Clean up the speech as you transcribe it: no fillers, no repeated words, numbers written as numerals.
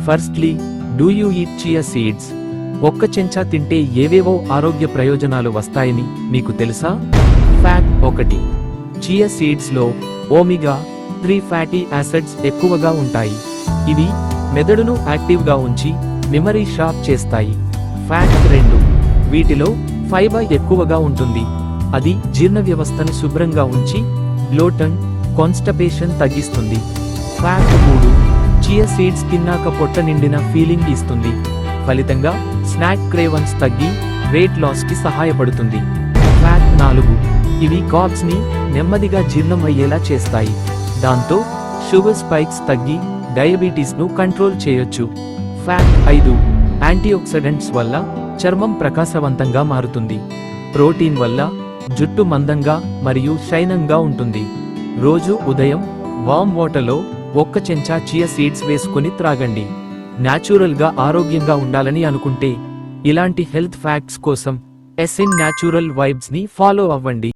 Firstly, do you eat chia seeds? ఒక్క చెంచా తింటే ఏవేవో ఆరోగ్య ప్రయోజనాలు వస్తాయని మీకు తెలుసా? ఫ్యాక్ట్ 1. చియా సీడ్స్ లో omega-3 ఫ్యాటీ యాసిడ్స్ ఎక్కువగా ఉంటాయి. ఇవి మెదడును యాక్టివ్గా ఉంచి మెమరీ షార్ప్ చేస్తాయి. ఫ్యాక్ట్ 2. వీటిలో ఫైబర్ ఎక్కువగా ఉంటుంది. అది జీర్ణ వ్యవస్థను శుభ్రంగా ఉంచి బ్లోటన్, కాన్స్టిపేషన్ తగ్గిస్తుంది. ఫ్యాక్ట్ 3. చియా సీడ్స్ తిన్నాక పొట్ట నిండిన ఫీలింగ్ ఇస్తుంది. ఫలితంగా స్నాక్ క్రేవన్స్ తగ్గి వెయిట్ లాస్ కి సహాయపడుతుంది. ఫ్యాక్ట్ 4. ఇవి కార్బ్స్ ని నెమ్మదిగా జీర్ణం అయ్యేలా చేస్తాయి. దాంతో షుగర్ స్పైక్స్ తగ్గి డయాబెటీస్ ను కంట్రోల్ చేయొచ్చు. ఫ్యాక్ట్ 5. యాంటీఆక్సిడెంట్స్ వల్ల చర్మం ప్రకాశవంతంగా మారుతుంది. ప్రోటీన్ వల్ల జుట్టు మందంగా మరియు షైనంగా ఉంటుంది. రోజు ఉదయం వామ్ వాటర్లో ఒక్క చెంచా చియా సీడ్స్ వేసుకొని త్రాగండి. న్యాచురల్ గా ఆరోగ్యంగా ఉండాలని అనుకుంటే ఇలాంటి హెల్త్ ఫ్యాక్ట్స్ కోసం SN న్యాచురల్ వైబ్స్ ని ఫాలో అవ్వండి.